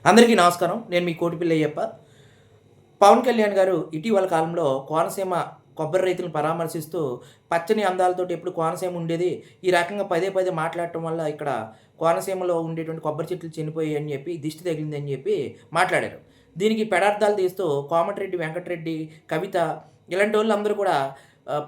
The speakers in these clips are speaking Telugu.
అందరికీ నమస్కారం. నేను మీ కోటిపిల్లి అయ్యప్ప. పవన్ కళ్యాణ్ గారు ఇటీవల కాలంలో కోనసీమ కొబ్బరి రైతులను పరామర్శిస్తూ పచ్చని అందాలతోటి ఎప్పుడు కోనసీమ ఉండేది. ఈ రకంగా పదే పదే మాట్లాడటం వల్ల ఇక్కడ కోనసీమలో ఉండేటువంటి కొబ్బరి చెట్లు చనిపోయాయి అని చెప్పి, దిష్టి తగిలిందని చెప్పి మాట్లాడారు. దీనికి పెడార్థాలు తీస్తూ కోమటిరెడ్డి వెంకటరెడ్డి, కవిత ఇలాంటోళ్ళందరూ కూడా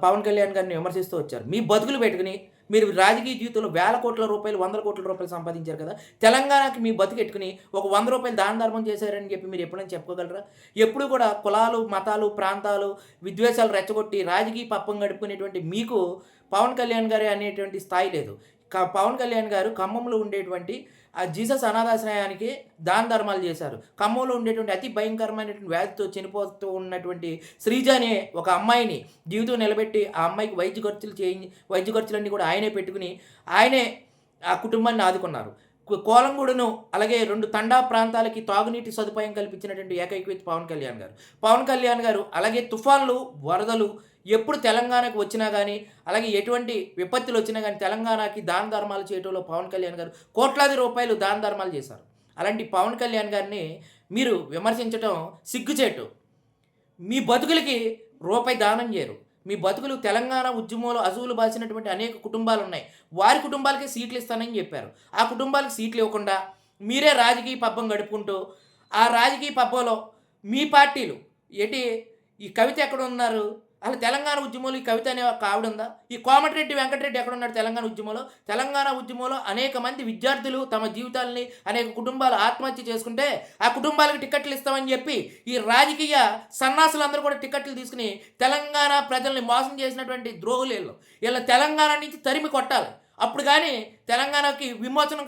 పవన్ కళ్యాణ్ గారిని విమర్శిస్తూ వచ్చారు. మీ బతుకులు పెట్టుకొని మీరు రాజకీయ జీవితంలో వేల కోట్ల రూపాయలు, వందల కోట్ల రూపాయలు సంపాదించారు కదా! తెలంగాణకి మీ బతుకెట్టుకొని ఒక రూ. 100 దాన ధర్మం చేశారని చెప్పి మీరు ఎప్పుడైనా చెప్పుకోగలరా? ఎప్పుడు కూడా కులాలు, మతాలు, ప్రాంతాలు, విద్వేషాలు రెచ్చగొట్టి రాజకీయ పబ్బం గడుపుకునేటువంటి మీకు పవన్ కళ్యాణ్ గారే అనేటువంటి స్థాయి లేదు. పవన్ కళ్యాణ్ గారు ఖమ్మంలో ఉండేటువంటి ఆ జీసస్ అనాథాశ్రయానికి దాన ధర్మాలు చేశారు. ఖమ్మంలో ఉండేటువంటి అతి భయంకరమైనటువంటి వ్యాధితో చనిపోతూ ఉన్నటువంటి శ్రీజ అనే ఒక అమ్మాయిని జీవితం నిలబెట్టి ఆ అమ్మాయికి వైద్య ఖర్చులన్నీ కూడా ఆయనే పెట్టుకుని ఆయనే ఆ కుటుంబాన్ని ఆదుకున్నారు. కోలంగూడును అలాగే 2 తండా ప్రాంతాలకి తాగునీటి సదుపాయం కల్పించినటువంటి ఏకైక వ్యక్తి పవన్ కళ్యాణ్ గారు. పవన్ కళ్యాణ్ గారు అలాగే తుఫాన్లు, వరదలు ఎప్పుడు తెలంగాణకు వచ్చినా గానీ, అలాగే ఎటువంటి విపత్తులు వచ్చినా గానీ తెలంగాణకి దాన ధర్మాలు చేయటంలో పవన్ కళ్యాణ్ గారు కోట్లాది రూపాయలు దాన ధర్మాలు చేశారు. అలాంటి పవన్ కళ్యాణ్ గారిని మీరు విమర్శించటం సిగ్గుచేటు. మీ బతుకులకి రూపాయి దానం చేయరు. మీ బతుకులు తెలంగాణ ఉద్యమంలో అసువులు బాసినటువంటి అనేక కుటుంబాలున్నాయి. వారి కుటుంబాలకే సీట్లు ఇస్తానని చెప్పారు. ఆ కుటుంబాలకు సీట్లు ఇవ్వకుండా మీరే రాజకీయ పబ్బం గడుపుకుంటూ, ఆ రాజకీయ పబ్బంలో మీ పార్టీలు ఈ కవిత ఎక్కడున్నారు? అసలు తెలంగాణ ఉద్యమంలో ఈ కవిత అనే ఒక ఆవిడ ఉందా? ఈ కోమటిరెడ్డి వెంకటరెడ్డి ఎక్కడున్నాడు తెలంగాణ ఉద్యమంలో? తెలంగాణ ఉద్యమంలో అనేక మంది విద్యార్థులు తమ జీవితాలని అనేక కుటుంబాలు ఆత్మహత్య చేసుకుంటే ఆ కుటుంబాలకు టికెట్లు ఇస్తామని చెప్పి ఈ రాజకీయ సన్నాసులందరూ కూడా టికెట్లు తీసుకుని తెలంగాణ ప్రజల్ని మోసం చేసినటువంటి ద్రోహులు వీళ్ళు. తెలంగాణ నుంచి తరిమి కొట్టాలి. అప్పుడు కానీ తెలంగాణకి విమోచనం